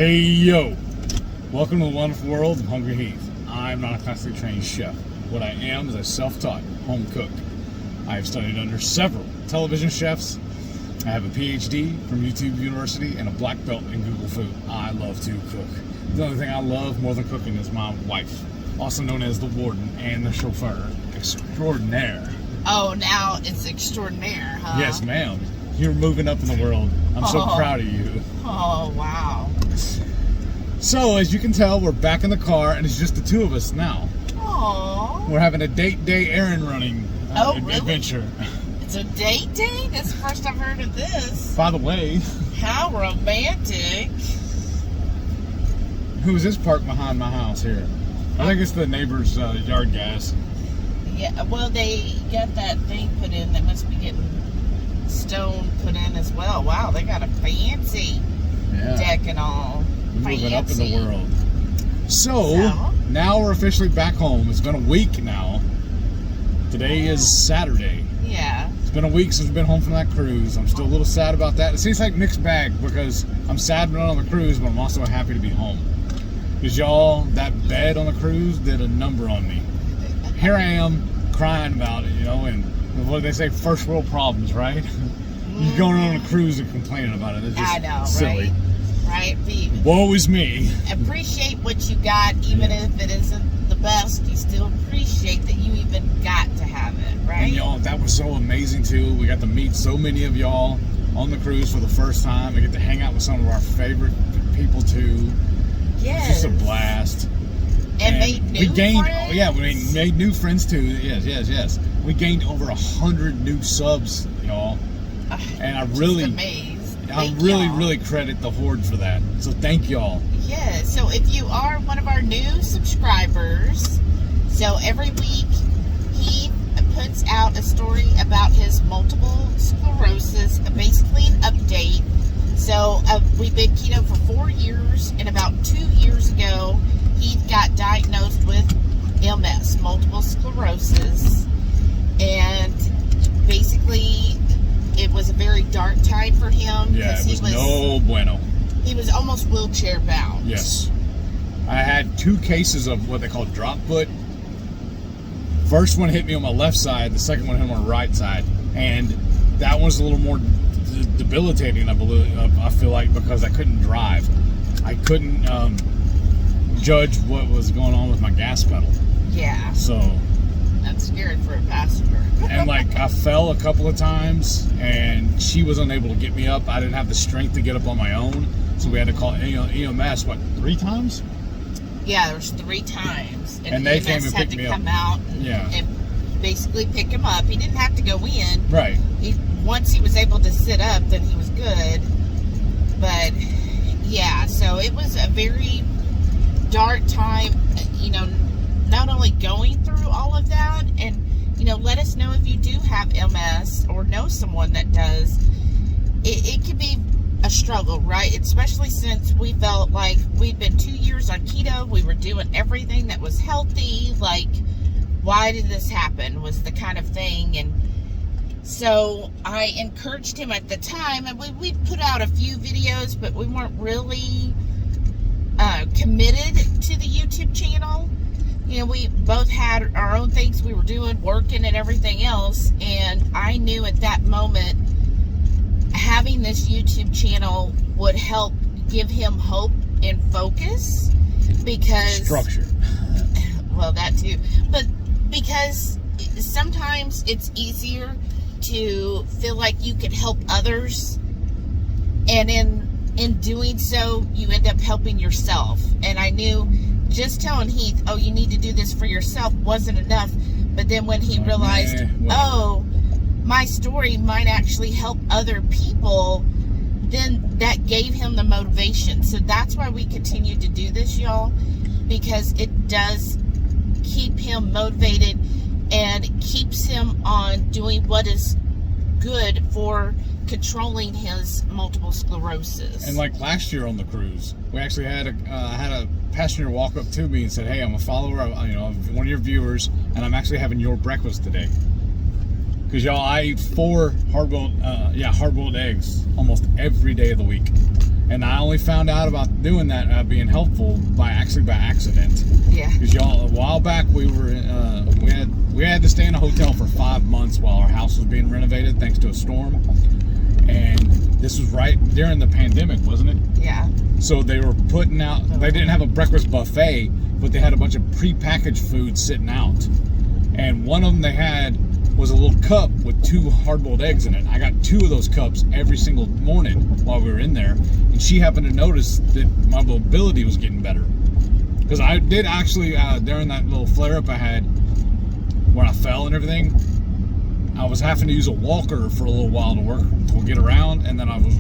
Hey yo! Welcome to the wonderful world of Hungry Heath. I'm not a classically trained chef. What I am is a self-taught home cook. I have studied under several television chefs. I have a PhD from YouTube University and a black belt in Google Food. I love to cook. The only thing I love more than cooking is my wife, also known as the warden and the chauffeur extraordinaire. Oh, now it's extraordinaire, huh? Yes, ma'am. You're moving up in the world. I'm so proud of you. Oh, wow. So, as you can tell, we're back in the car, and it's just the two of us now. Aww. We're having a date day errand running really? adventure. It's a date day? That's the first I've heard of this. By the way, how romantic. Who is this parked behind my house here? I think it's the neighbor's yard gas. Yeah, well, they got that thing put in. They must be getting stone put in as well. Wow, they got a fancy deck and all. Moving up in the world. So, now we're officially back home. It's been a week now. Today is Saturday. Yeah. It's been a week since we've been home from that cruise. I'm still a little sad about that. It seems like mixed bag because I'm sad being on the cruise, but I'm also happy to be home. Because y'all, that bed on the cruise did a number on me. Here I am crying about it, you know, and what do they say? First world problems, right? You're going on a cruise and complaining about it. It's just I know, silly. Right? Woe is me. Appreciate what you got, even if it isn't the best. You still appreciate that you even got to have it, right? And y'all, that was so amazing too. We got to meet so many of y'all on the cruise for the first time. We get to hang out with some of our favorite people too. Yes. It's just a blast. And made new friends. Yeah, we made new friends too. Yes. We gained over 100 new subs, y'all. And I really credit the Horde for that. So thank y'all. Yeah, so if you are one of our new subscribers, so every week he puts out a story about his multiple sclerosis, basically an update. So we've been keto for 4 years, and about 2 years ago, he got diagnosed with MS, multiple sclerosis, and basically it was a very dark time for him. Yeah, it was no bueno. He was almost wheelchair bound. Yes. I had 2 cases of what they call drop foot. First one hit me on my left side, the second one hit me on the right side. And that one's a little more debilitating, I feel like, because I couldn't drive. I couldn't judge what was going on with my gas pedal. Yeah. So that's scary for a passenger. And like I fell a couple of times and she was unable to get me up. I didn't have the strength to get up on my own. So we had to call EMS, 3 times? Yeah, there was 3 times. And they came and picked me up. Come out and basically pick him up. He didn't have to go in. Right. Once he was able to sit up, then he was good. But yeah, so it was a very dark time, you know, not only going through all of that, and you know, let us know if you do have MS or know someone that does. It can be a struggle, right? Especially since we felt like we'd been 2 years on keto, we were doing everything that was healthy. Like, why did this happen? Was the kind of thing. And so I encouraged him at the time, and we put out a few videos, but we weren't really committed to the YouTube channel. You know, we both had our own things we were doing, working and everything else, and I knew at that moment having this YouTube channel would help give him hope and focus, because structure. Well, that too, but because sometimes it's easier to feel like you can help others, and in doing so you end up helping yourself. And I knew just telling Heath, oh, you need to do this for yourself, wasn't enough. But then when he realized, oh, my story might actually help other people, then that gave him the motivation. So that's why we continue to do this, y'all, because it does keep him motivated and keeps him on doing what is good for controlling his multiple sclerosis. And like last year on the cruise, we actually had a passenger walk up to me and said, "Hey, I'm a follower, of one of your viewers, and I'm actually having your breakfast today." Because y'all, I eat 4 hard-boiled eggs almost every day of the week, And I only found out about doing that being helpful by accident. Yeah. Because y'all, a while back, we had to stay in a hotel for 5 months while our house was being renovated thanks to a storm. And this was right during the pandemic, wasn't it? Yeah. So they were putting out, they didn't have a breakfast buffet, but they had a bunch of prepackaged food sitting out. And one of them they had was a little cup with 2 hard-boiled eggs in it. I got 2 of those cups every single morning while we were in there. And she happened to notice that my mobility was getting better. Because I did actually, during that little flare-up I had, where I fell and everything, I was having to use a walker for a little while to get around, and then I was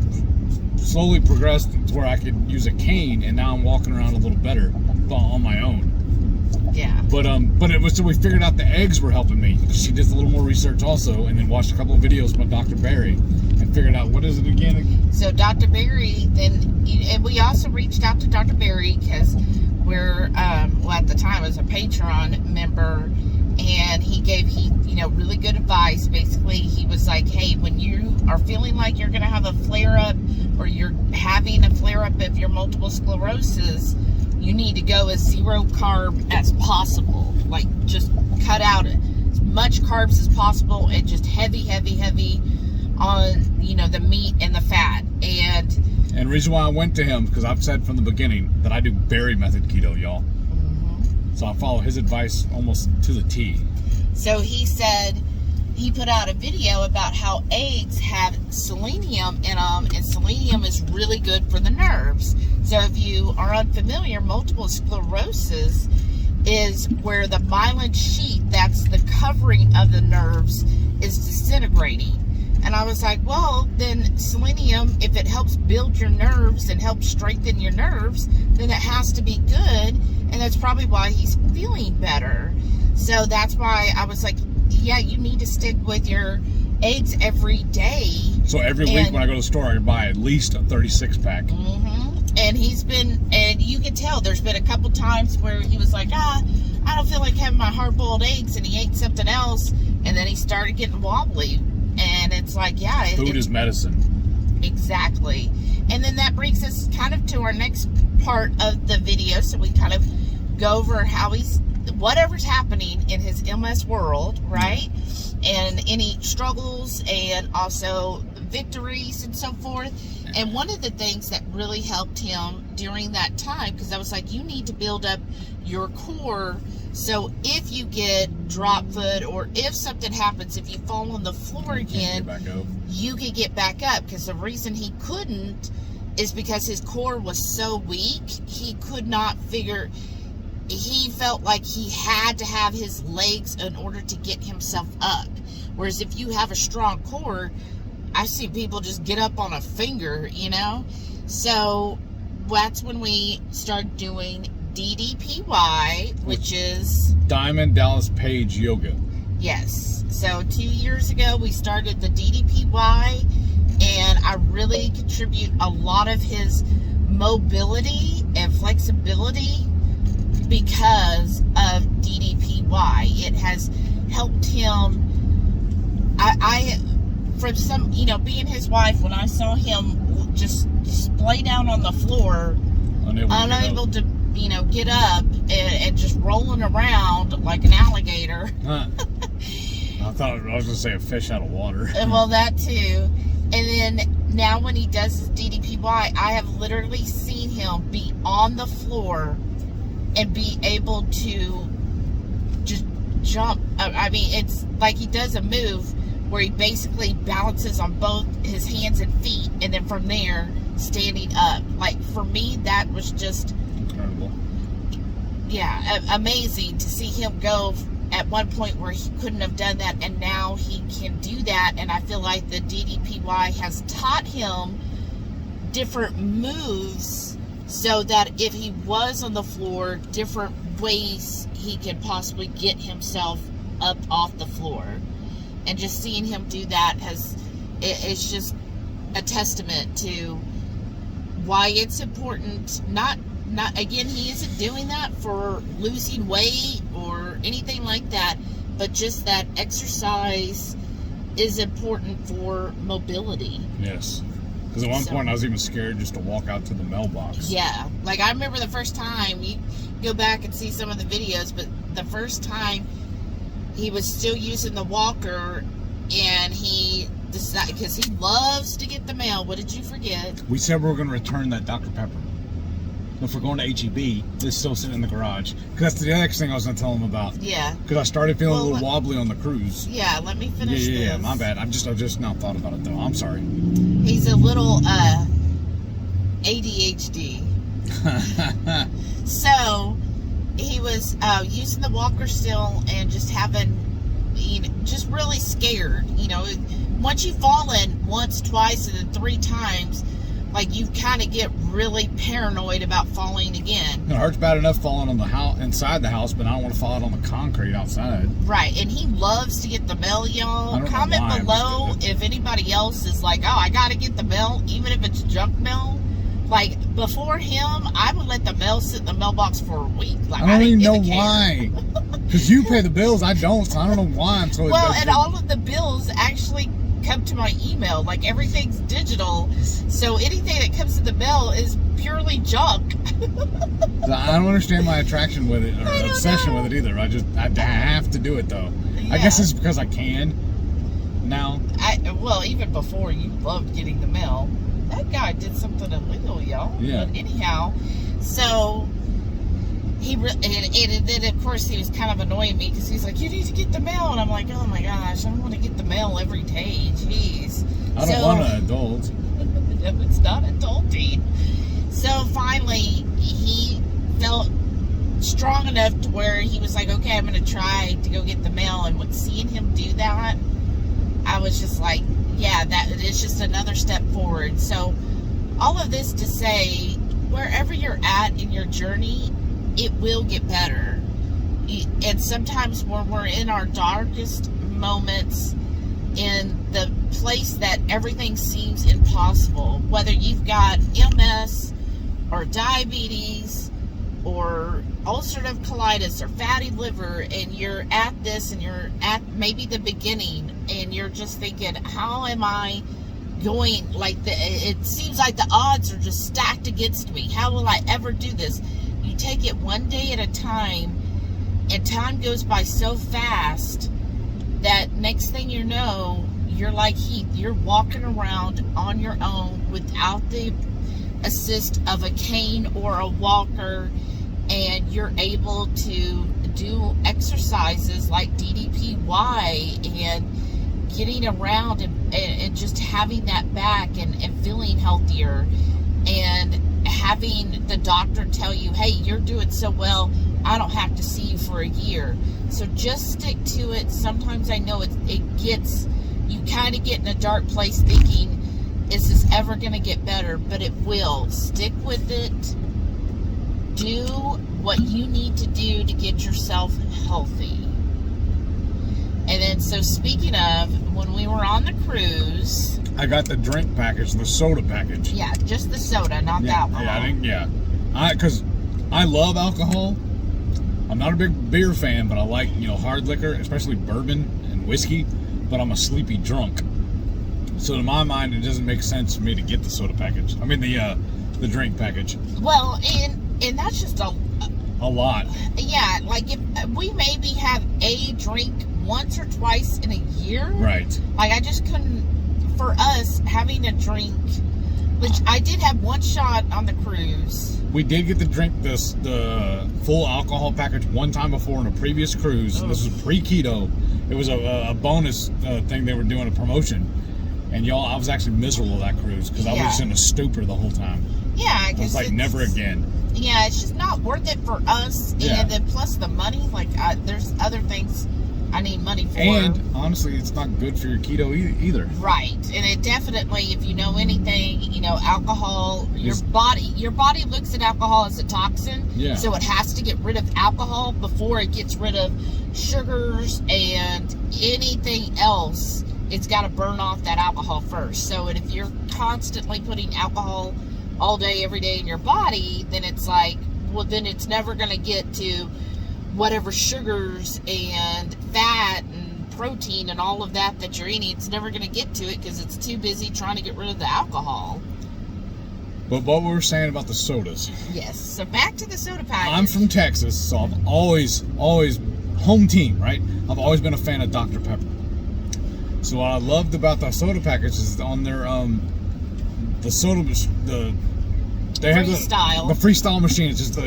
slowly progressed to where I could use a cane, and now I'm walking around a little better on my own. Yeah. But it was, so we figured out the eggs were helping me. She did a little more research also, and then watched a couple of videos about Dr. Barry and figured out, what is it again? So Dr. Barry, and we also reached out to Dr. Barry because we're, well, at the time was a Patreon member, and he gave really good advice. Basically, he was like, hey, when you are feeling like you're going to have a flare-up, or you're having a flare-up of your multiple sclerosis, you need to go as 0 carb as possible. Like, just cut out as much carbs as possible, and just heavy on, the meat and the fat. And the reason why I went to him, because I've said from the beginning that I do Barry method keto, y'all. Mm-hmm. So I follow his advice almost to the T. So he said, he put out a video about how eggs have selenium in them, and selenium is really good for the nerves. So if you are unfamiliar, multiple sclerosis is where the myelin sheath, that's the covering of the nerves, is disintegrating. And I was like, well, then selenium, if it helps build your nerves and help strengthen your nerves, then it has to be good. And that's probably why he's feeling better. So that's why I was like, yeah, you need to stick with your eggs every day. So every week when I go to the store, I buy at least a 36-pack. Mm-hmm. And and you can tell there's been a couple times where he was like, I don't feel like having my hard-boiled eggs, and he ate something else, and then he started getting wobbly. And it's like, yeah. Food is medicine. Exactly. And then that brings us kind of to our next part of the video. So we kind of go over how whatever's happening in his MS world, right? And any struggles and also victories and so forth. And one of the things that really helped him during that time, because I was like, you need to build up your core, so if you get drop foot, or if something happens, if you fall on the floor again, you can get back up. Because the reason he couldn't is because his core was so weak, he could not figure. He felt like he had to have his legs in order to get himself up. Whereas if you have a strong core, I see people just get up on a finger, So that's when we started doing DDPY, which is Diamond Dallas Page Yoga. Yes. So 2 years ago, we started the DDPY, and I really contribute a lot of his mobility and flexibility because of DDPY. It has helped him. I from some, being his wife, when I saw him just lay down on the floor, unable to get up and just rolling around like an alligator. I thought I was going to say a fish out of water. Well, that too. And then now when he does his DDPY, I have literally seen him be on the floor and be able to just jump. I mean, it's like he does a move where he basically balances on both his hands and feet, and then from there, standing up. Like, for me, that was just incredible. Yeah, amazing to see him go at one point where he couldn't have done that, and now he can do that. And I feel like the DDPY has taught him different moves so that if he was on the floor, different ways he could possibly get himself up off the floor. And just seeing him do that it's just a testament to why it's important. Not again, he isn't doing that for losing weight or anything like that, but just that exercise is important for mobility. Yes. Because at one point I was even scared just to walk out to the mailbox. Yeah. Like, I remember the first time, you go back and see some of the videos, but the first time he was still using the walker, and he decided, because he loves to get the mail. What did you forget? We said we were going to return that Dr. Pepper. If we're going to HEB, it's still sitting in the garage. Because that's the next thing I was going to tell him about. Yeah. Because I started feeling a little wobbly on the cruise. Yeah, let me finish this. Yeah, my bad. I've just now thought about it, though. I'm sorry. He's a little ADHD. So, he was using the walker still and just having, just really scared. Once you've fallen once, twice, and then 3 times, like, you kind of get really paranoid about falling again. It hurts bad enough falling on the house, inside the house, but I don't want to fall out on the concrete outside. Right, and he loves to get the mail, y'all. Comment below if anybody else is like, oh, I got to get the mail, even if it's junk mail. Like, before him, I would let the mail sit in the mailbox for a week. Like, I don't even know why. Because you pay the bills, I don't, so I don't know why I'm so well, and all of the bills actually come to my email. Like, everything's digital, so anything that comes in the mail is purely junk. I don't understand my attraction with it, or obsession with it either. I have to do it, though. Yeah. I guess it's because I can now. Well, even before, you loved getting the mail. That guy did something illegal, y'all. Yeah. But anyhow, so and then of course he was kind of annoying me because he's like, you need to get the mail, and I'm like, oh my gosh, I don't want to get the mail every day. Jeez. I don't want an adult. It's not adulting. So finally, he felt strong enough to where he was like, okay, I'm going to try to go get the mail. And with seeing him do that, I was just like, yeah, that is just another step forward. So all of this to say, wherever you're at in your journey, it will get better. And sometimes when we're in our darkest moments, in the place that everything seems impossible, whether you've got MS or diabetes or ulcerative colitis or fatty liver, and you're at this and you're at maybe the beginning, and you're just thinking, how am I going? Like, it seems like the odds are just stacked against me. How will I ever do this? You take it one day at a time, and time goes by so fast that next thing you know, you're like Heath. You're walking around on your own without the assist of a cane or a walker, and you're able to do exercises like DDPY and getting around and just having that back and feeling healthier, and having the doctor tell you, hey, you're doing so well, I don't have to see you for a year. So just stick to it. Sometimes I know it gets, you kind of get in a dark place thinking, is this ever going to get better? But it will. Stick with it. Do what you need to do to get yourself healthy. And then, so speaking of, when we were on the cruise, I got the drink package, the soda package. Yeah, just the soda, not the alcohol. Because I love alcohol. I'm not a big beer fan, but I like, hard liquor, especially bourbon and whiskey, but I'm a sleepy drunk. So to my mind, it doesn't make sense for me to get the soda package. I mean, the drink package. Well, and that's just a lot. Yeah, like, if we maybe have a drink once or twice in a year. Right. Like, I just couldn't, for us, having a drink, which I did have one shot on the cruise. We did get the full alcohol package one time before on a previous cruise. Oh. This was pre-keto. It was a bonus thing they were doing, a promotion. And y'all, I was actually miserable that cruise because I was just in a stupor the whole time. Yeah, I was like, never again. Yeah, it's just not worth it for us. Yeah. And then plus the money, like, there's other things I need money for. And honestly, it's not good for your keto either. Right. And it definitely, if you know anything, alcohol, your body looks at alcohol as a toxin. Yeah. So it has to get rid of alcohol before it gets rid of sugars and anything else. It's got to burn off that alcohol first. So if you're constantly putting alcohol all day, every day in your body, then it's like, well, then it's never going to get to whatever sugars and fat and protein and all of that you're eating, it's never going to get to it because it's too busy trying to get rid of the alcohol. But what we were saying about the sodas. Yes. So back to the soda package. I'm from Texas, so I've always home team, right? I've always been a fan of Dr. Pepper. So what I loved about the soda package is on their they have the freestyle machine. It's just the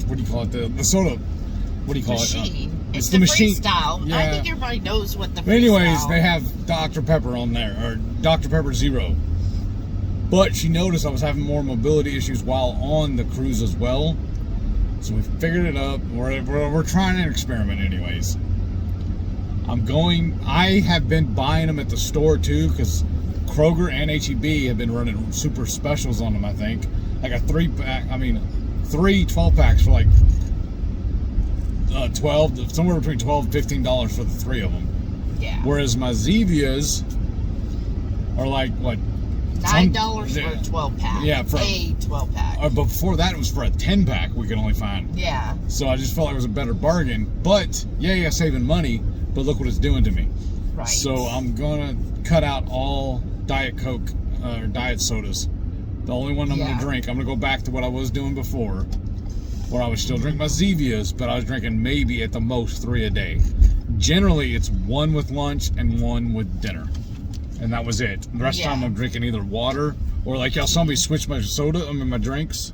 what do you call it? The soda. What do you call machine. it? It's the machine. Freestyle. Yeah. I think everybody knows what the freestyle. But anyways, they have Dr. Pepper on there, or Dr. Pepper Zero. But she noticed I was having more mobility issues while on the cruise as well. So we figured it up. We're trying an experiment anyways. I have been buying them at the store too, because Kroger and HEB have been running super specials on them, I think. Like a 3-pack, three 12-packs for like 12, somewhere between $12 and $15 for the 3 of them. Yeah. Whereas my Zevias are like, what? $9 for a 12-pack. Yeah, for a 12-pack. But before that, it was for a 10-pack we could only find. Yeah. So I just felt like it was a better bargain. But, yeah, saving money, but look what it's doing to me. Right. So I'm going to cut out all Diet Coke or Diet Sodas. The only one I'm going to drink, I'm going to go back to what I was doing before, where I would still drink my Zevias, but I was drinking maybe at the most 3 a day. Generally, it's 1 with lunch and 1 with dinner. And that was it. The rest of the time I'm drinking either water or like somebody switched my soda, my drinks.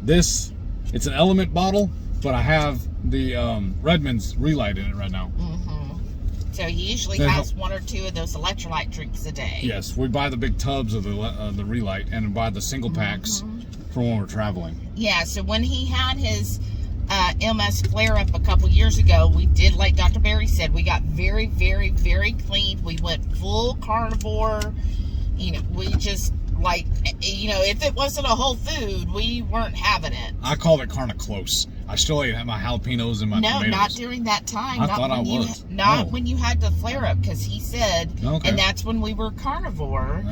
It's an Element bottle, but I have the Redmond's Relight in it right now. Mm-hmm. So he usually has 1 or 2 of those electrolyte drinks a day. Yes, we buy the big tubs of the Relight and buy the single packs for when we're traveling. Yeah, so when he had his MS flare-up a couple years ago, we did, like Dr. Barry said, we got very, very, very clean. We went full carnivore. We just, if it wasn't a whole food, we weren't having it. I called it kind of close. I still ate my jalapenos and my tomatoes. No, not during that time. I thought I was. Not when you had the flare-up, because he said, and that's when we were carnivore.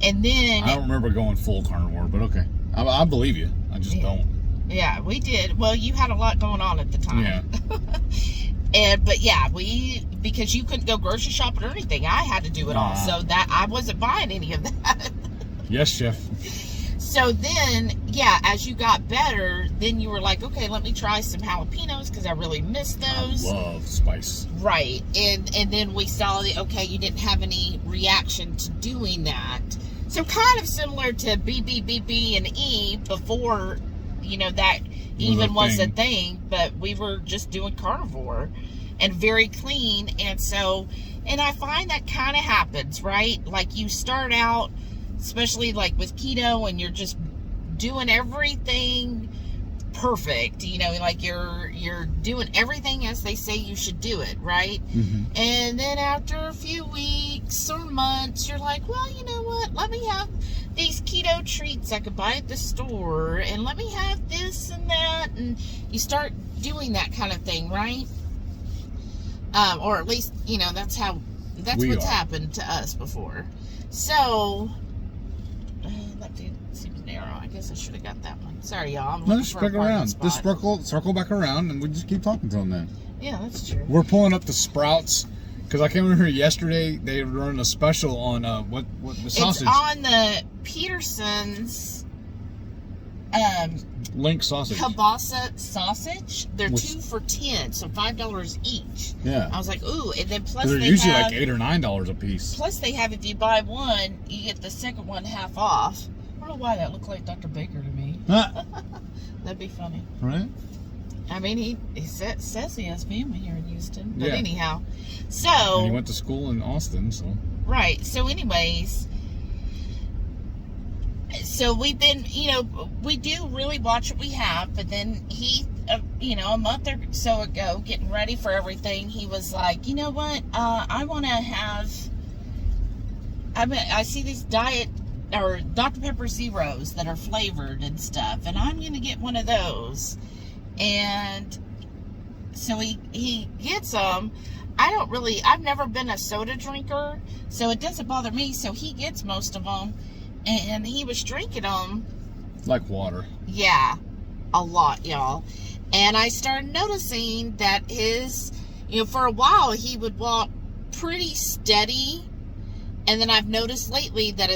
And then... I don't remember going full carnivore, but okay. I believe you. I just don't. Yeah, we did. Well, you had a lot going on at the time. Yeah. But yeah, because you couldn't go grocery shopping or anything, I had to do it all. So that I wasn't buying any of that. Yes, chef. So then, as you got better, then you were like, okay, let me try some jalapenos because I really miss those. I love spice. Right. And then we saw that, okay, you didn't have any reaction to doing that. So kind of similar to BB and E before, that even was a thing, but we were just doing carnivore and very clean. And I find that kind of happens, right? Like you start out, especially like with keto, and you're just doing everything perfect, like you're doing everything as they say you should do it, right? And then after a few weeks or months, you're like, well, you know what, let me have these keto treats I could buy at the store, and let me have this and that, and you start doing that kind of thing, right? Or at least, that's what's happened to us before. So that dude seems narrow. I guess I should have got that one. Sorry, y'all. Just back around. Just circle back around, and we just keep talking to them then. Yeah, that's true. We're pulling up the Sprouts because I came over here yesterday. They were running a special on what the sausage. It's on the Peterson's Link sausage. Kielbasa sausage. They're 2 for $10, so $5 each. Yeah. I was like, ooh, and then plus they're usually like $8 or $9 a piece. Plus they have, if you buy one, you get the second one half off. I don't know why that looked like Dr. Baker to me. That'd be funny. Right? I mean, he says he has family here in Houston. But anyhow. So. And he went to school in Austin, so. Right. So anyways. So we've been, we do really watch what we have. But then he, a month or so ago, getting ready for everything, he was like, you know what? I want to have. I see these diet or Dr. Pepper Zeros that are flavored and stuff, and I'm going to get one of those. And so he gets them. I've never been a soda drinker, so it doesn't bother me. So he gets most of them, and he was drinking them. Like water. Yeah, a lot, y'all. And I started noticing that his, for a while he would walk pretty steady, and then I've noticed lately that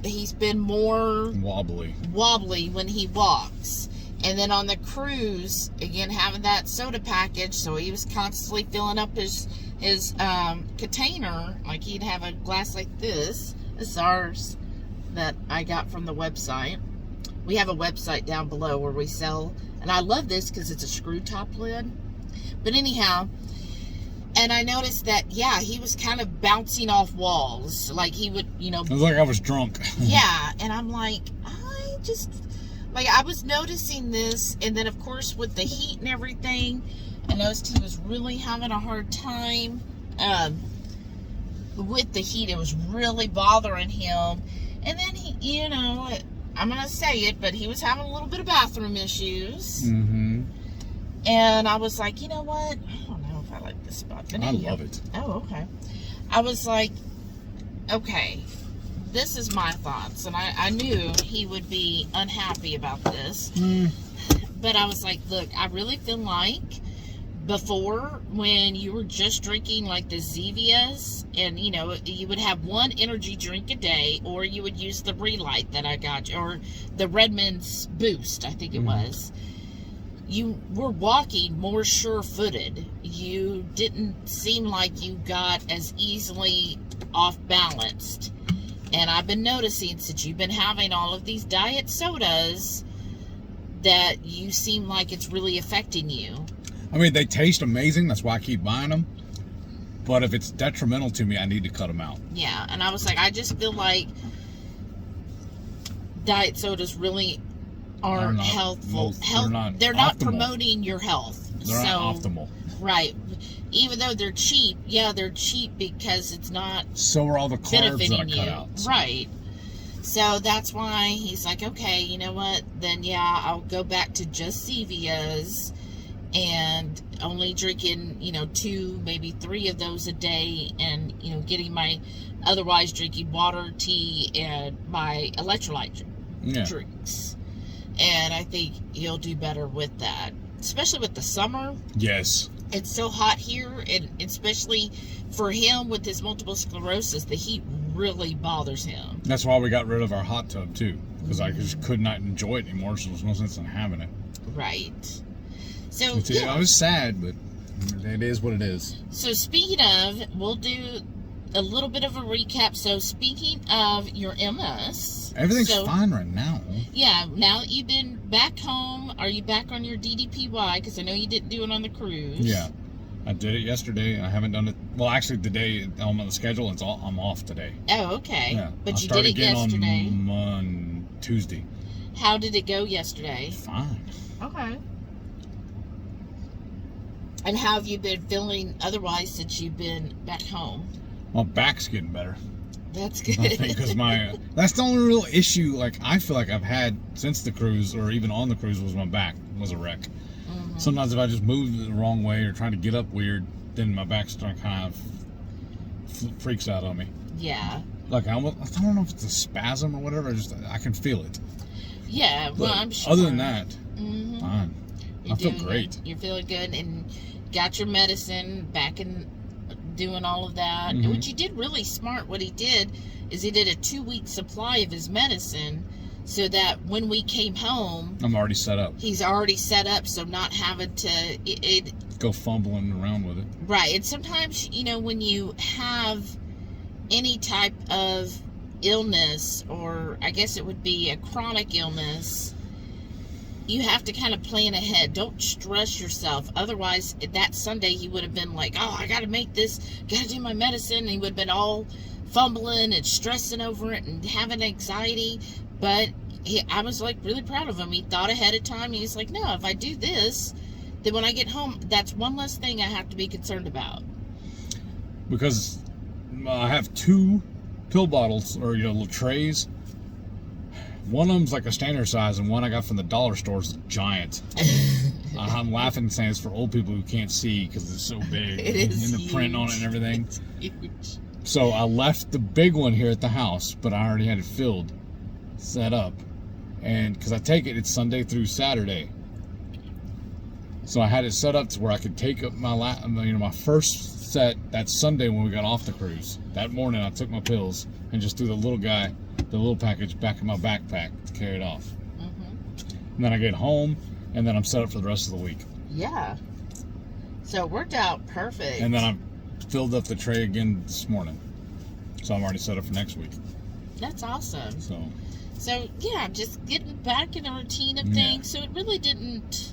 he's been more wobbly when he walks. And then on the cruise, again, having that soda package, so he was constantly filling up his container. Like, he'd have a glass like this. This is ours that I got from the website. We have a website down below where we sell, and I love this because it's a screw top lid. But anyhow, and I noticed that, yeah, he was kind of bouncing off walls. Like, he would, It was like I was drunk. Yeah, and I'm like, I was noticing this, and then, of course, with the heat and everything, I noticed he was really having a hard time with the heat. It was really bothering him. And then he, I'm going to say it, but he was having a little bit of bathroom issues. Mm-hmm. And I was like, you know what? I don't know if I like this spot. But I love it. Oh, okay. I was like, okay, this is my thoughts. And I knew he would be unhappy about this. But I was like, look, I really feel like before, when you were just drinking like the Zevias, and you would have one energy drink a day, or you would use the Relight that I got, or the Redmond's Boost, I think it was. You were walking more sure-footed. You didn't seem like you got as easily off-balanced. And I've been noticing, since you've been having all of these diet sodas, that you seem like it's really affecting you. I mean, they taste amazing. That's why I keep buying them. But if it's detrimental to me, I need to cut them out. Yeah, and I was like, I just feel like diet sodas really aren't helpful. They're not promoting your health. They're not optimal. Right. Even though they're cheap, they're cheap because it's not so are all the carbs that I cut out. Right. So that's why he's like, okay, you know what? Then, I'll go back to just Zevias and only drinking, 2, maybe 3 of those a day, and, getting my otherwise drinking water, tea, and my electrolyte drinks. And I think you'll do better with that, especially with the summer. Yes. It's so hot here, and especially for him with his multiple sclerosis, the heat really bothers him. That's why we got rid of our hot tub, too, because I just could not enjoy it anymore, so there's no sense in having it. Right. So, I was sad, but it is what it is. So, speaking of, we'll do a little bit of a recap. So, speaking of your MS... Everything's fine right now. Yeah, now that you've been back home, are you back on your DDPY? Because I know you didn't do it on the cruise. Yeah, I did it yesterday. I haven't done it. Well, actually, the day I'm on the schedule, I'm off today. Oh, okay. Yeah, but you did it yesterday. On Tuesday. How did it go yesterday? Fine. Okay. And how have you been feeling otherwise since you've been back home? My back's getting better. That's good. Because that's the only real issue, like, I feel like I've had since the cruise, or even on the cruise, was my back was a wreck. Mm-hmm. Sometimes if I just moved the wrong way or trying to get up weird, then my back kind of freaks out on me. Yeah. Like, I don't know if it's a spasm or whatever, I can feel it. Yeah, well, I'm sure. Other than that, fine. I feel great. Good. You're feeling good, and got your medicine back in doing all of that, which he did really smart. What he did is he did a 2-week supply of his medicine, so that when we came home, I'm already set up. He's already set up, so not having to go fumbling around with it. Right. And sometimes, when you have any type of illness, or I guess it would be a chronic illness, you have to kind of plan ahead. Don't stress yourself. Otherwise, that Sunday he would have been like, oh, I got to make this, got to do my medicine. And he would have been all fumbling and stressing over it and having anxiety. But I was like really proud of him. He thought ahead of time. He's like, no, if I do this, then when I get home, that's one less thing I have to be concerned about. Because I have 2 pill bottles, or little trays. One of them's like a standard size, and one I got from the dollar store is giant. I'm laughing saying it's for old people who can't see because it's so big. It is and the print on it and everything. It's huge. So I left the big one here at the house, but I already had it filled, set up. And because I take it, it's Sunday through Saturday. So I had it set up to where I could take up my first set that Sunday when we got off the cruise. That morning I took my pills and just threw the little package back in my backpack to carry it off. And then I get home, and then I'm set up for the rest of the week. Yeah. So it worked out perfect. And then I filled up the tray again this morning. So I'm already set up for next week. That's awesome. So yeah, just getting back in a routine of things. So it really didn't...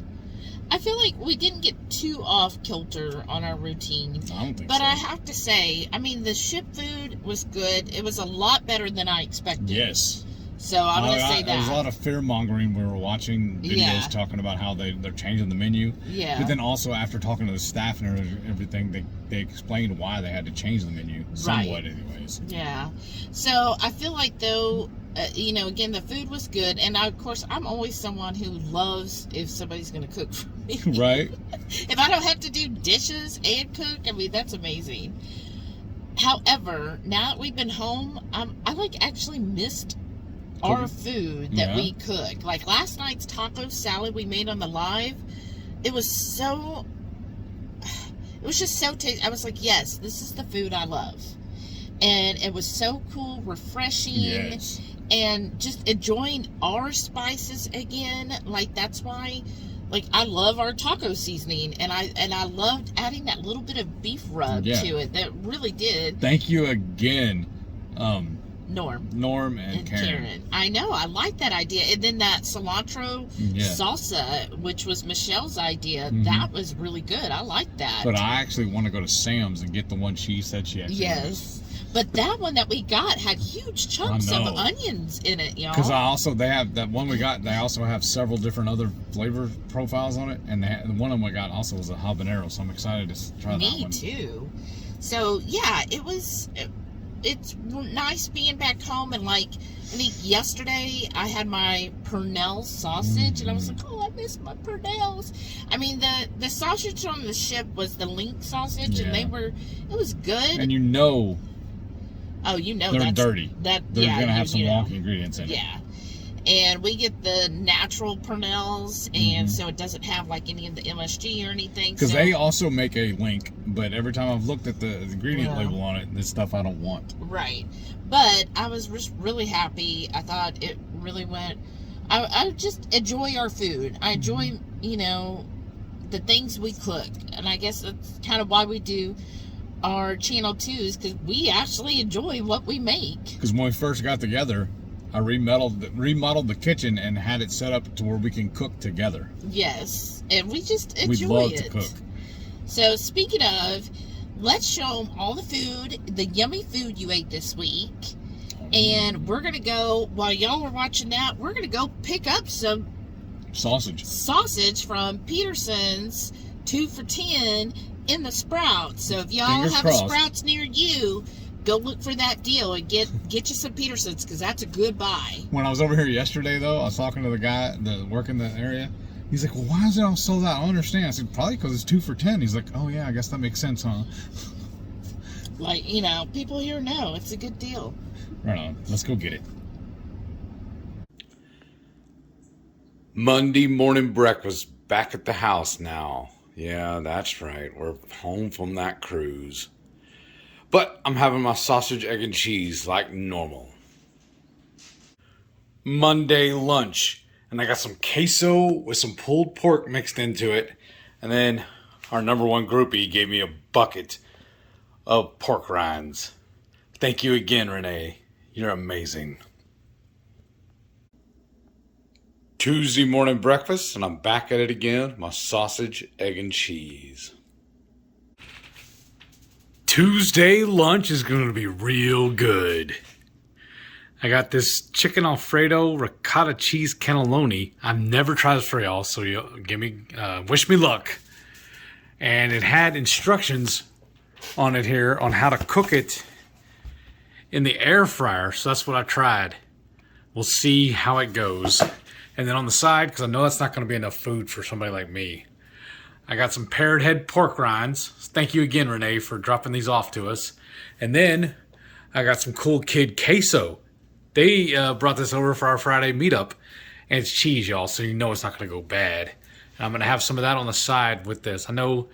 I feel like we didn't get too off kilter on our routine. I don't think but so. I have to say, I mean, the ship food was good. It was a lot better than I expected. Yes. So I'm going to say that. There's a lot of fear mongering. We were watching videos talking about how they're changing the menu. Yeah. But then also after talking to the staff and everything, they explained why they had to change the menu somewhat anyways. Yeah. So I feel like though, again, the food was good. And of course, I'm always someone who loves if somebody's going to cook for me. Right. If I don't have to do dishes and cook, I mean, that's amazing. However, now that we've been home, I actually missed our food that we cook. Like last night's taco salad we made on the live, it was just so tasty. I was like, yes, this is the food I love. And it was so cool, refreshing, and just enjoying our spices again. Like that's why, like, I love our taco seasoning, and I loved adding that little bit of beef rub to it. That really did. Thank you again, Norm and Karen. I know, I like that idea. And then that cilantro salsa, which was Michelle's idea, that was really good. I like that. But I actually want to go to Sam's and get the one she said she actually Yes. But that one that we got had huge chunks of onions in it, y'all. Because they have that one we got. They also have several different other flavor profiles on it, and one of them we got also was a habanero. So I'm excited to try that one. Me too. So yeah, it's nice being back home. And I think yesterday I had my Pernell sausage, and I was like, oh, I miss my Pernells. I mean, the sausage on the ship was the link sausage, and it was good. And oh, they're dirty. They're gonna have some wonky ingredients in it. Yeah. And we get the natural Pernells, and so it doesn't have like any of the MSG or anything. Because they also make a link, but every time I've looked at the ingredient label on it, it's stuff I don't want. Right. But I was just really happy. I thought it really went... I just enjoy our food. I enjoy, the things we cook. And I guess that's kind of why we do our channel too, is because we actually enjoy what we make. Because when we first got together, I remodeled the kitchen and had it set up to where we can cook together. Yes, and we just enjoy it. We love to cook. So speaking of, let's show them all the food, the yummy food you ate this week. And we're going to go, while y'all are watching that, we're going to go pick up some sausage from Peterson's 2 for $10 in the Sprouts. So if y'all have a Sprouts near you, go look for that deal and get you some Peterson's, because that's a good buy. When I was over here yesterday, though, I was talking to the guy that worked in the area. He's like, well, why is it all sold out? I don't understand. I said, probably because it's 2 for $10. He's like, oh, yeah, I guess that makes sense, huh? Like, people here know it's a good deal. Right on. Let's go get it. Monday morning breakfast back at the house now. Yeah, that's right. We're home from that cruise. But I'm having my sausage, egg, and cheese like normal. Monday lunch. And I got some queso with some pulled pork mixed into it. And then our number one groupie gave me a bucket of pork rinds. Thank you again, Renee. You're amazing. Tuesday morning breakfast, and I'm back at it again. My sausage, egg, and cheese. Tuesday lunch is going to be real good. I got this chicken alfredo ricotta cheese cannelloni. I've never tried this for y'all, so wish me luck. And it had instructions on it here on how to cook it in the air fryer, so that's what I tried. We'll see how it goes. And then on the side, because I know that's not going to be enough food for somebody like me, I got some parrot head pork rinds. Thank you again, Renee, for dropping these off to us. And then I got some KoolKid Queso. They brought this over for our Friday meetup. And it's cheese, y'all, so you know it's not going to go bad. I'm going to have some of that on the side with this. I know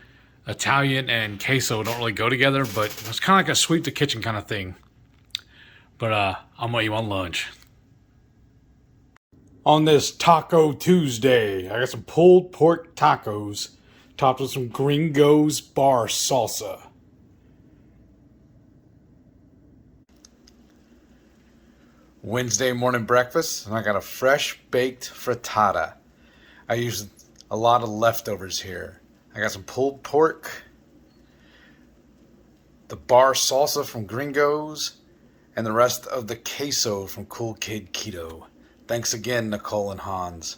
Italian and queso don't really go together, but it's kind of like a sweep the kitchen kind of thing. But I'm going to eat one lunch. On this Taco Tuesday, I got some pulled pork tacos topped with some Gringo's bar salsa. Wednesday morning breakfast, and I got a fresh baked frittata. I used a lot of leftovers here. I got some pulled pork, the bar salsa from Gringo's, and the rest of the queso from KoolKid Keto. Thanks again, Nicole and Hans.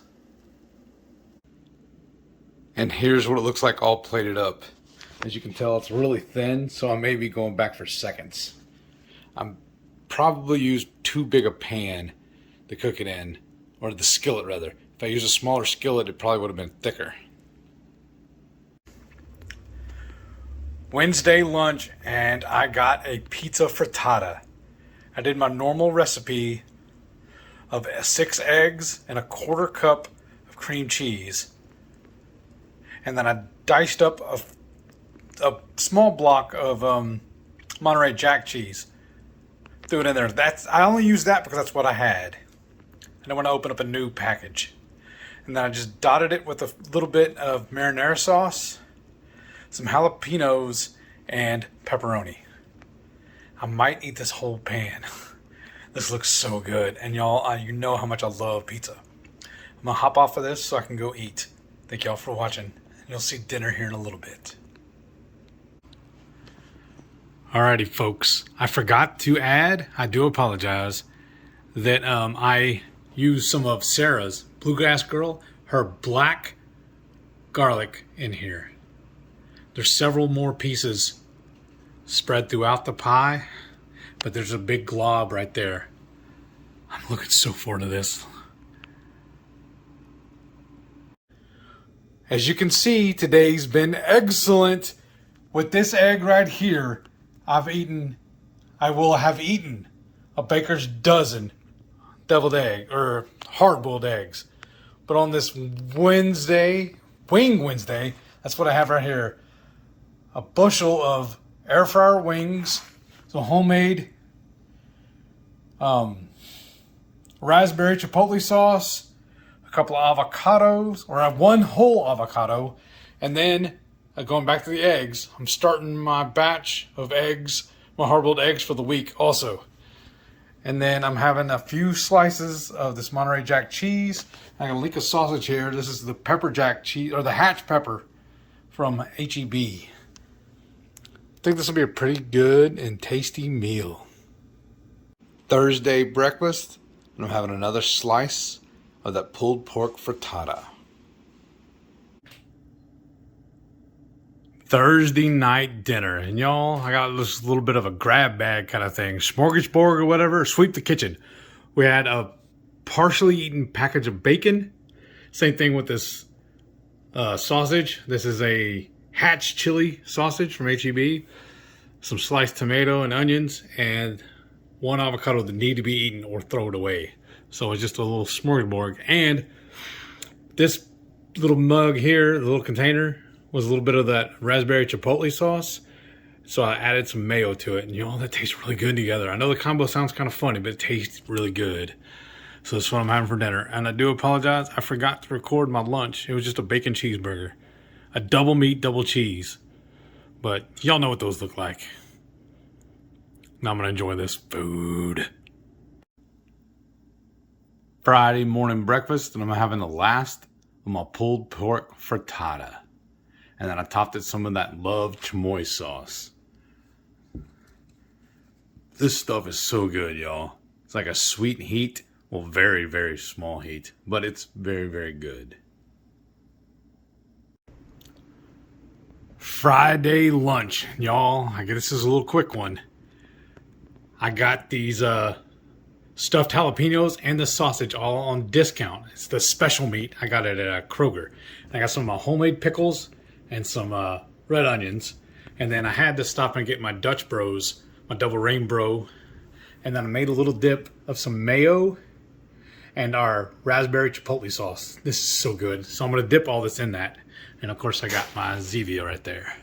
And here's what it looks like all plated up. As you can tell, it's really thin, so I may be going back for seconds. I'm probably used too big a pan to cook it in, or the skillet rather. If I used a smaller skillet, it probably would have been thicker. Wednesday lunch, and I got a pizza frittata. I did my normal recipe of 6 eggs and a 1/4 cup of cream cheese. And then I diced up a small block of Monterey Jack cheese. Threw it in there. I only used that because that's what I had. I don't want to open up a new package. And then I just dotted it with a little bit of marinara sauce, some jalapenos, and pepperoni. I might eat this whole pan. This looks so good. And y'all, you know how much I love pizza. I'm going to hop off of this so I can go eat. Thank y'all for watching. And you'll see dinner here in a little bit. Alrighty, folks. I forgot to add, I do apologize, that I used some of Sarah's, Bluegrass Girl, her black garlic in here. There's several more pieces spread throughout the pie, but there's a big glob right there. I'm looking so forward to this. As you can see, today's been excellent. With this egg right here, I will have eaten a baker's dozen deviled egg or hard-boiled eggs. But on this Wednesday, Wing Wednesday, that's what I have right here. A bushel of air fryer wings, some homemade raspberry chipotle sauce, a couple of avocados, or I have one whole avocado, and then going back to the eggs, I'm starting my batch of eggs, my hard-boiled eggs for the week also. And then I'm having a few slices of this Monterey Jack cheese. I got a leek of sausage here. This is the pepper jack cheese, or the hatch pepper from H-E-B. I think this will be a pretty good and tasty meal. Thursday breakfast, and I'm having another slice of that pulled pork frittata. Thursday night dinner, and y'all, I got this little bit of a grab bag kind of thing, smorgasbord or whatever, sweep the kitchen. We had a partially eaten package of bacon, same thing with this sausage. This is a Hatch chili sausage from H-E-B, some sliced tomato and onions, and one avocado that need to be eaten or throw it away. So it's just a little smorgasbord. And this little mug here, the little container, was a little bit of that raspberry chipotle sauce. So I added some mayo to it, and you know, that tastes really good together. I know the combo sounds kind of funny, but it tastes really good. So that's what I'm having for dinner. And I do apologize, I forgot to record my lunch. It was just a bacon cheeseburger. A double meat, double cheese. But y'all know what those look like. Now I'm going to enjoy this food. Friday morning breakfast, and I'm having the last of my pulled pork frittata. And then I topped it with some of that love chamoy sauce. This stuff is so good, y'all. It's like a sweet heat. Well, very, very small heat. But it's very, very good. Friday lunch, y'all. I guess this is a little quick one. I got these stuffed jalapenos and the sausage all on discount. It's the special meat. I got it at Kroger. And I got some of my homemade pickles and some red onions. And then I had to stop and get my Dutch Bros, my double rainbow. And then I made a little dip of some mayo and our raspberry chipotle sauce. This is so good. So I'm gonna dip all this in that. And of course I got my Zevia right there.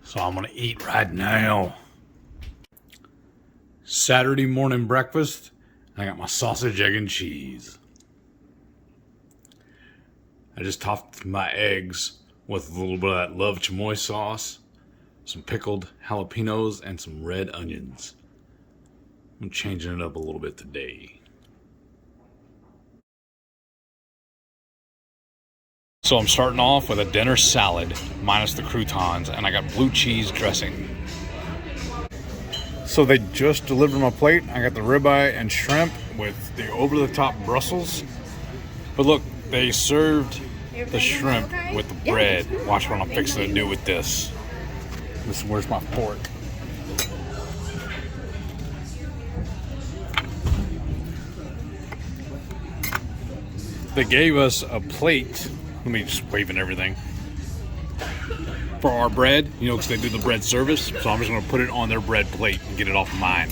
So I'm gonna eat right now. Saturday morning breakfast. I got my sausage, egg, and cheese. I just topped my eggs with a little bit of that Love Chamoy sauce, some pickled jalapenos, and some red onions. I'm changing it up a little bit today. So I'm starting off with a dinner salad minus the croutons, and I got blue cheese dressing. So they just delivered my plate. I got the ribeye and shrimp with the over-the-top Brussels. But look, they served the shrimp with the bread. Watch what I'm fixing to do with this. Where's my fork? They gave us a plate. Let me just wave and everything. For our bread, you know, because they do the bread service. So I'm just going to put it on their bread plate and get it off of mine.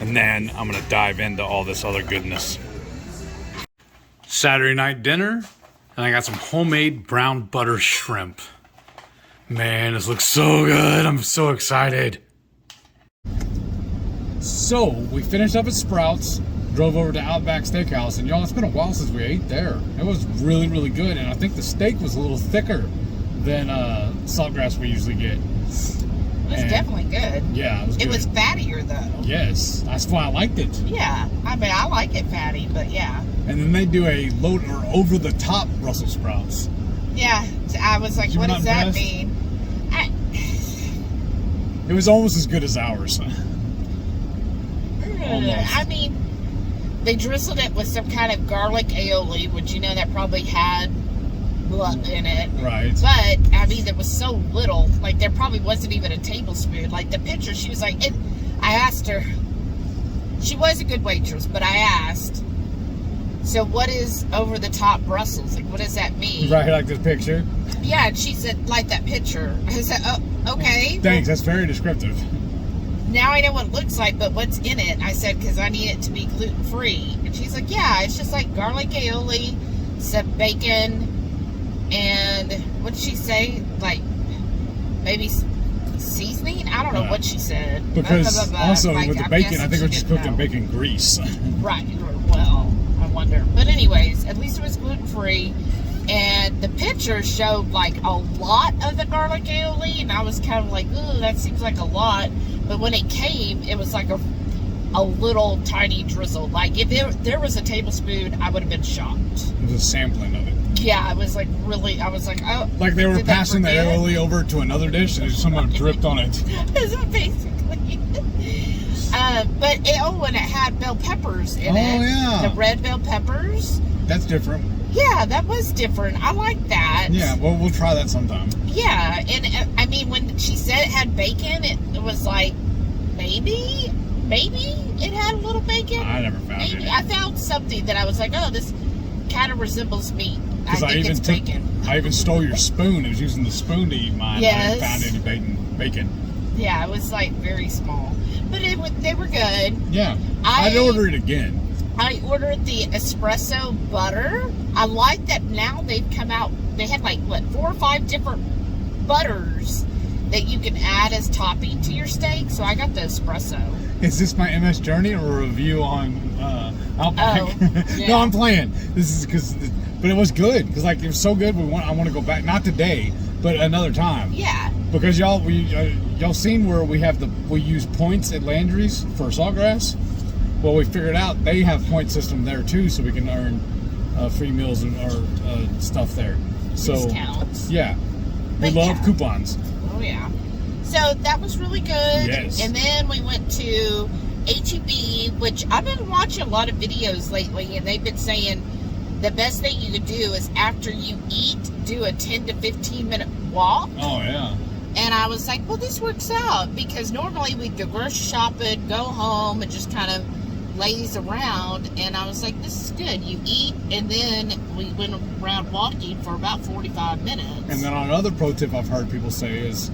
And then I'm going to dive into all this other goodness. Saturday night dinner. And I got some homemade brown butter shrimp. Man, this looks so good. I'm so excited. So, we finished up at Sprouts. Drove over to Outback Steakhouse. And y'all, it's been a while since we ate there. It was really, really good. And I think the steak was a little thicker than saltgrass we usually get. It was definitely good. Yeah, it was good. It was fattier though. Yes, that's why I liked it. Yeah, I mean I like it fatty, but yeah. And then they do a load or over the top Brussels sprouts. Yeah, I was like, what does that mean? It was almost as good as ours. I mean, they drizzled it with some kind of garlic aioli, which you know that probably had blood in it. Right. But, I mean, there was so little. Like, there probably wasn't even a tablespoon. Like, the picture, she was like, I asked her. She was a good waitress, but I asked, so what is over the top Brussels? Like, what does that mean? Right, like this picture? Yeah, and she said, like that picture. I said, oh, okay. Thanks, that's very descriptive. Now I know what it looks like, but what's in it? I said, because I need it to be gluten-free. And she's like, yeah, it's just like garlic aioli, some bacon, and what did she say? Like, maybe seasoning? I don't know what she said. Because also with the bacon, I think we're just cooking bacon grease. Right. Well, I wonder. But anyways, at least it was gluten-free. And the picture showed like a lot of the garlic aioli, and I was kind of like, ooh, that seems like a lot. But when it came, it was like a little tiny drizzle. Like if there was a tablespoon, I would have been shocked. It was a sampling of it. Yeah, I was like really, I was like, oh. Like they were passing the aioli over to another dish and someone dripped on it. That's what basically. But and it had bell peppers in it. Oh, yeah. The red bell peppers. That's different. Yeah, that was different. I like that. Yeah, well, we'll try that sometime. Yeah, and I mean, when she said it had bacon, it was like, maybe it had a little bacon. I never found it. I found something that I was like, oh, this kind of resembles meat. I think it's bacon. I even stole your spoon. I was using the spoon to eat mine. Yes. I didn't find any bacon. Yeah, it was like very small. But they were good. Yeah. I'd order it again. I ordered the espresso butter. I like that now they've come out. They had like, 4 or 5 different butters that you can add as topping to your steak. So I got the espresso. Is this my MS journey or a review on Outback? Oh, yeah. No, I'm playing. This is but it was good because like it was so good. I want to go back, not today, but another time. Yeah. Because y'all seen where we use points at Landry's for Sawgrass. Well, we figured out they have point system there too, so we can earn free meals or stuff there. So discounts. Yeah, we love coupons. Oh yeah. So that was really good. Yes. And then we went to H-E-B, which I've been watching a lot of videos lately, and they've been saying the best thing you could do is after you eat, do a 10 to 15 minute walk. Oh yeah. And I was like, well, this works out because normally we'd go grocery shopping, go home, and just kind of laze around. And I was like, this is good. You eat, and then we went around walking for about 45 minutes. And then another pro tip I've heard people say is,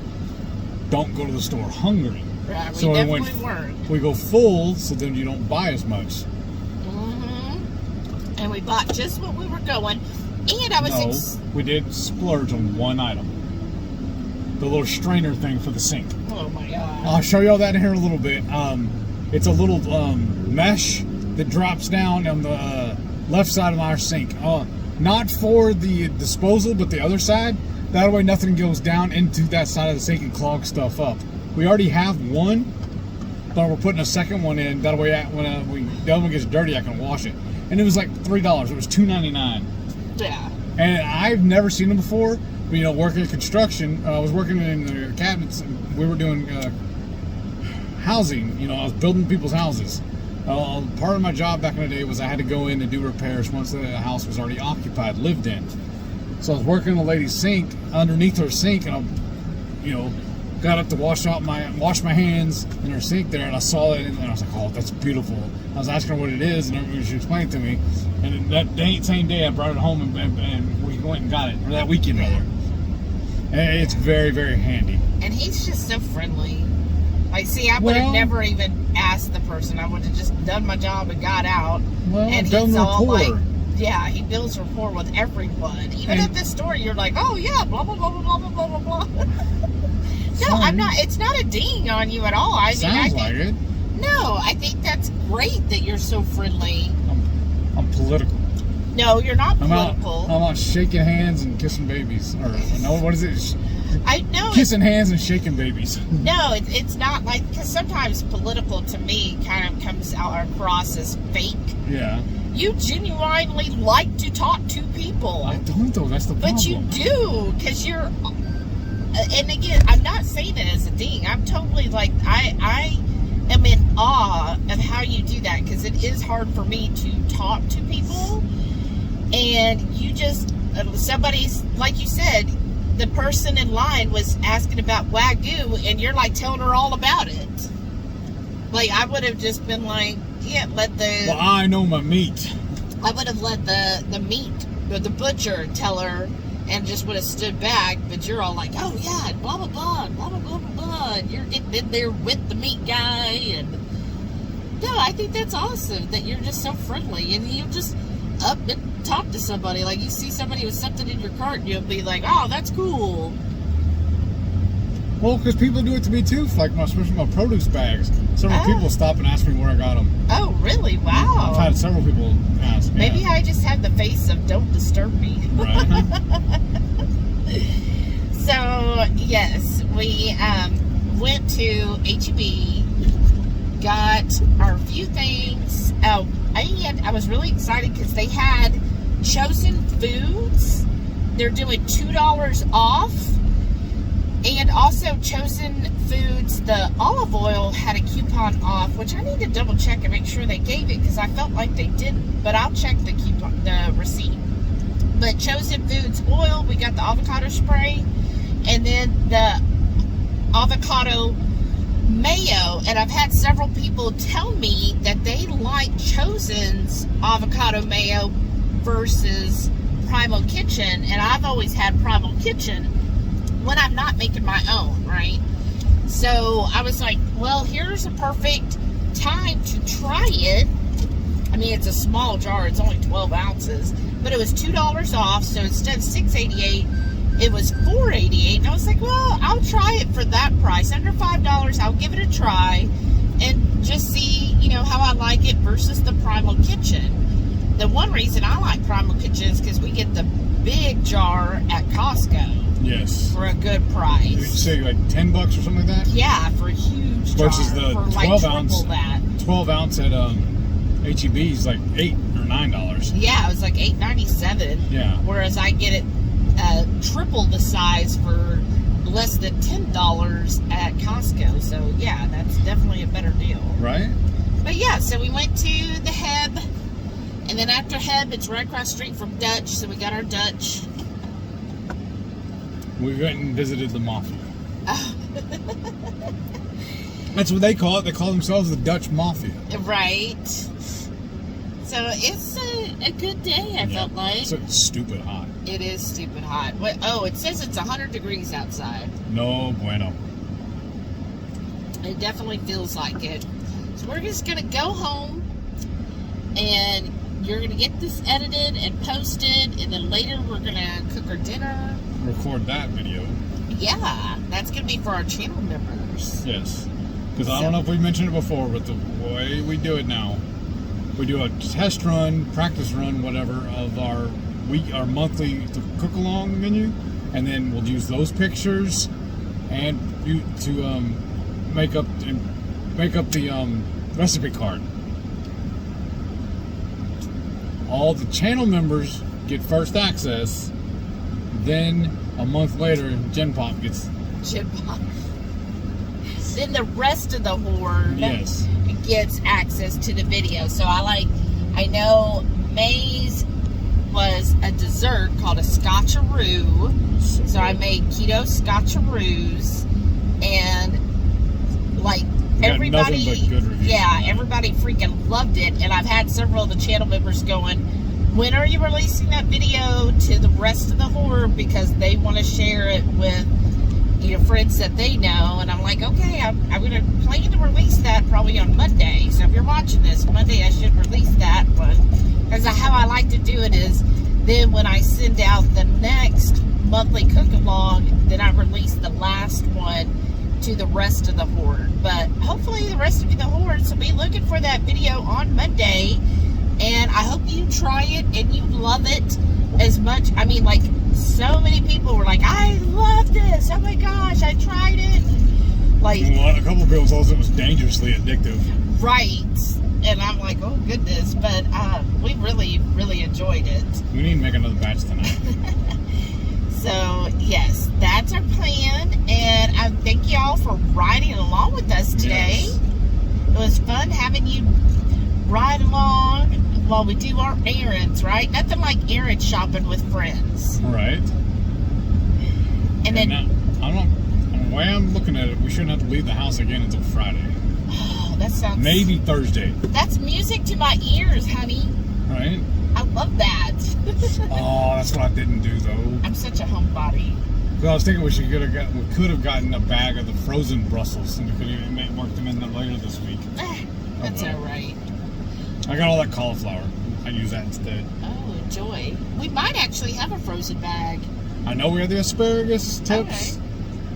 don't go to the store hungry. Right, so we definitely weren't. We go full, so then you don't buy as much. Mm-hmm. and we bought just what we were going. And I was we did splurge on one item. The little strainer thing for the sink. Oh my god. I'll show you all that in here in a little bit. It's a little mesh that drops down on the left side of our sink. Not for the disposal, but the other side. That way nothing goes down into that side of the sink and clogs stuff up. We already have one, but we're putting a second one in. That way when the other one gets dirty, I can wash it. And it was like $3. It was $2.99. Yeah. And I've never seen them before. But, working in construction, I was working in the cabinets. We were doing housing. I was building people's houses. Part of my job back in the day was I had to go in and do repairs once the house was already occupied, lived in. So I was working on the lady's sink, underneath her sink, and I, got up to wash my hands in her sink there, and I saw it, and I was like, oh, that's beautiful. I was asking her what it is, and she explained it to me. And that same day, I brought it home, and we went and got it, or that weekend rather. And it's very, very handy. And he's just so friendly. Like, see, I would have never even asked the person. I would have just done my job and got out. Well, and he's all like, yeah, he builds rapport with everyone. Even at the store, you're like, oh yeah, blah blah blah blah blah blah blah blah. No, I'm not. It's not a ding on you at all. I Sounds like it. No, I think that's great that you're so friendly. I'm political. No, you're not political. I'm out shaking hands and kissing babies. Or no, what is it? I know. Kissing hands and shaking babies. No, it's not like, because sometimes political to me kind of comes out across as fake. Yeah. You genuinely like to talk to people. I don't though. That's the problem. But you do, because you're. And again, I'm not saying it as a ding. I'm totally like, I am in awe of how you do that, because it is hard for me to talk to people. And you just, somebody's, like you said, the person in line was asking about Wagyu, and you're like telling her all about it. Like, I would have just been like, yeah, well, I know my meat. I would have let the meat, or the butcher, tell her, and just would have stood back. But you're all like, oh yeah, blah blah blah, blah blah blah blah blah. And you're getting in there with the meat guy, and no, I think that's awesome that you're just so friendly, and you just up and talk to somebody. Like, you see somebody with something in your cart, and you'll be like, oh, that's cool. Well, because people do it to me too, like especially my produce bags. Several people stop and ask me where I got them. Oh, really? Wow. I've had several people ask. Maybe I just have the face of don't disturb me. Right. So, yes, we went to H-E-B, got our few things. Oh, I was really excited because they had Chosen Foods. They're doing $2 off. And also Chosen Foods, the olive oil had a coupon off, which I need to double check and make sure they gave it, because I felt like they didn't. But I'll check the coupon, the receipt. But Chosen Foods oil, we got the avocado spray, and then the avocado mayo. And I've had several people tell me that they like Chosen's avocado mayo versus Primal Kitchen, and I've always had Primal Kitchen when I'm not making my own, right? So I was like, well, here's a perfect time to try it. I mean, it's a small jar, it's only 12 ounces, but it was $2 off, so instead of $6.88, it was $4.88, and I was like, well, I'll try it for that price, under $5, I'll give it a try, and just see, how I like it versus the Primal Kitchen. The one reason I like Primal Kitchen is because we get the big jar at Costco. Yes. For a good price. Did you say like $10 or something like that? Yeah, for a huge jar. Versus the for 12 like ounce. That. 12 ounce at HEB is like $8 or $9. Yeah, it was like $8.97. Yeah. Whereas I get it triple the size for less than $10 at Costco. So yeah, that's definitely a better deal. Right. But yeah, so we went to the Heb, and then after Heb, it's right across the street from Dutch. So we got our Dutch. We went and visited the Mafia. That's what they call it. They call themselves the Dutch Mafia. Right. So it's a good day, I felt like. So it's stupid hot. It is stupid hot. It says it's 100 degrees outside. No bueno. It definitely feels like it. So we're just going to go home, and you're going to get this edited and posted, and then later we're going to cook our dinner. Record that video. Yeah, that's going to be for our channel members. Yes. Because I don't know if we mentioned it before, but the way we do it now, we do a test run, practice run, whatever, of our monthly cook-along menu, and then we'll use those pictures and to make up the recipe card. All the channel members get first access. Then a month later, Gen Pop gets. Gen Pop. Then the rest of the horde gets access to the video. So I know May's was a dessert called a scotcheroo. So I made keto scotcheroos, and everybody, everybody freaking loved it. And I've had several of the channel members going, when are you releasing that video to the rest of the horde, because they want to share it with friends that they know. And I'm like, okay, I'm going to plan to release that probably on Monday. So if you're watching this Monday, I should release that one, because how I like to do it is then when I send out the next monthly cook along, then I release the last one to the rest of the horde. But hopefully the rest of the horde will be looking for that video on Monday, and I hope you try it and you love it as much. I mean, so many people were like, I love this, oh my gosh, I tried it. A couple of people told us it was dangerously addictive. Right. And I'm like, oh goodness, but we really, really enjoyed it. We need to make another batch tonight. So, yes, that's our plan. And I thank y'all for riding along with us today. Yes. It was fun having you ride along while we do our errands, right? Nothing like errand shopping with friends. Right. And then... Now, the way I'm looking at it, we shouldn't have to leave the house again until Friday. Oh, that sounds... Maybe Thursday. That's music to my ears, honey. Right? I love that. Oh, that's what I didn't do, though. I'm such a homebody. Because I was thinking we could have gotten a bag of the frozen Brussels, and we could even work them in there later this week. That's all right. I got all that cauliflower. I use that instead. Oh, enjoy. We might actually have a frozen bag. I know we have the asparagus tips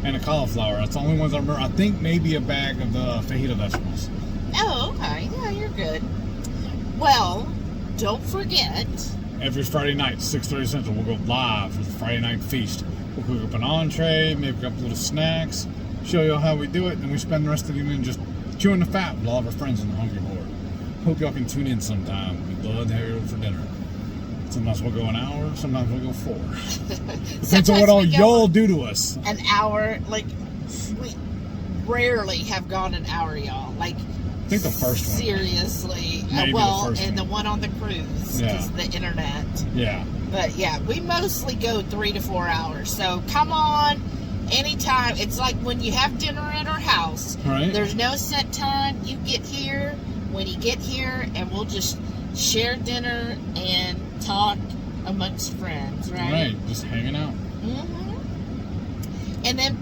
and a cauliflower. That's the only ones I remember. I think maybe a bag of the fajita vegetables. Oh, okay. Yeah, you're good. Well, don't forget. Every Friday night, 6:30 Central, we'll go live for the Friday night feast. We'll cook up an entree, maybe a couple little snacks, show you how we do it, and we spend the rest of the evening just chewing the fat with all of our friends in the Hungry Horde. Hope y'all can tune in sometime. We'd love to have you over for dinner. Sometimes we'll go an hour, sometimes we'll go 4. Depends on what all y'all do to us. An hour, we rarely have gone an hour, y'all. I think the first one. Seriously. Maybe the one on the cruise, because the internet. Yeah. But yeah, we mostly go 3 to 4 hours. So come on, anytime. It's like when you have dinner at our house. Right. There's no set time. You get here when you get here, and we'll just share dinner and talk amongst friends, right? Right, just hanging out. Mm-hmm. And then,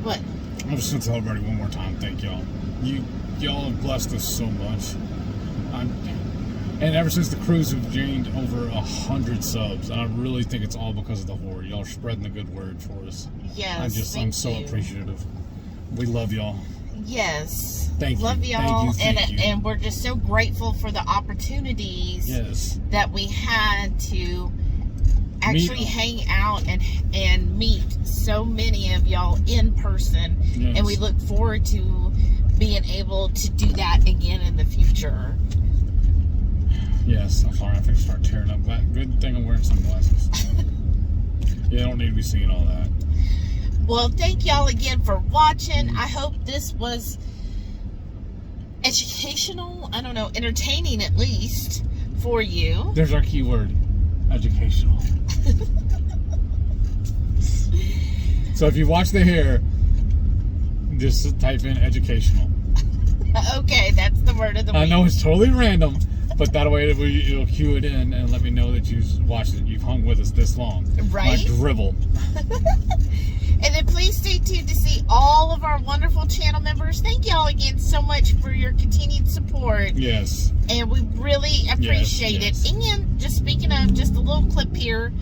what? I'm just going to tell everybody one more time, thank y'all. Y'all have blessed us so much. And ever since the cruise, we've gained over 100 subs. And I really think it's all because of the horde. Y'all are spreading the good word for us. Yes, I'm so appreciative. We love y'all. Yes. Thank you. Love y'all. Thank you. And we're just so grateful for the opportunities that we had to actually hang out and meet so many of y'all in person. Yes. And we look forward to being able to do that again in the future. Yes, I'm sorry, I have to start tearing up. Good thing I'm wearing sunglasses. Yeah, I don't need to be seeing all that. Well, thank y'all again for watching. I hope this was educational, I don't know, entertaining at least for you. There's our keyword, educational. So if you watch the hair, just type in educational. Okay, that's the word of the week. I know it's totally random, but that way you'll cue it in and let me know that you've watched it. You've hung with us this long. Right? My dribble. And then please stay tuned to see all of our wonderful channel members. Thank y'all again so much for your continued support. Yes. And we really appreciate it. And just speaking of, just a little clip here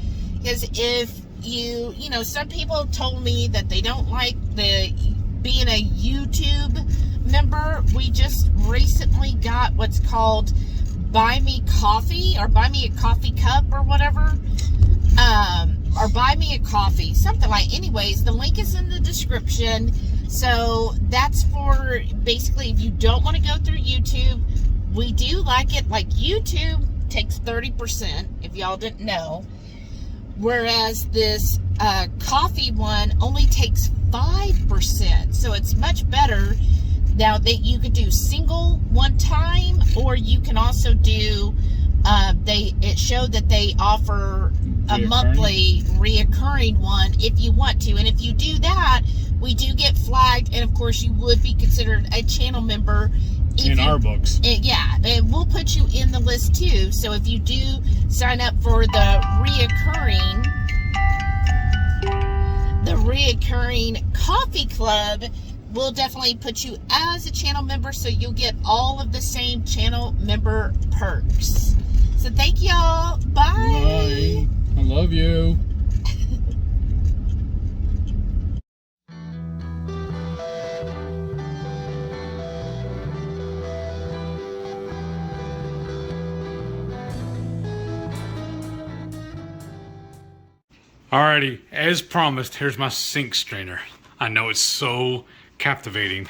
is if you know, some people told me that they don't like being a YouTube member. We just recently got what's called Buy Me Coffee, or Buy Me a Coffee Cup, or whatever. Or Buy Me a Coffee, something like. Anyways, the link is in the description. So that's for basically if you don't want to go through YouTube. We do like it. Like, YouTube takes 30%, if y'all didn't know. Whereas this coffee one only takes 5%. So it's much better. Now, that you could do single one time, or you can also do, it showed that they offer a monthly reoccurring one if you want to. And if you do that, we do get flagged. And of course, you would be considered a channel member. In our books. Yeah, and we'll put you in the list too. So if you do sign up for the reoccurring coffee club, we'll definitely put you as a channel member, so you'll get all of the same channel member perks. So thank y'all. Bye. Bye. I love you. Alrighty, as promised, here's my sink strainer. I know it's so captivating,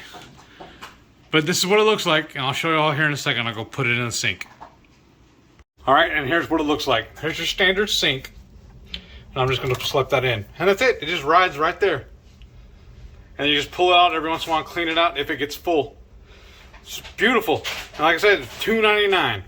but this is what it looks like, and I'll show you all here in a second. I'll go put it in the sink. Alright, and here's what it looks like. Here's your standard sink, and I'm just going to slip that in, and that's it. It just rides right there, and you just pull it out every once in a while and clean it out if it gets full. It's beautiful, and like I said, it's $2.99.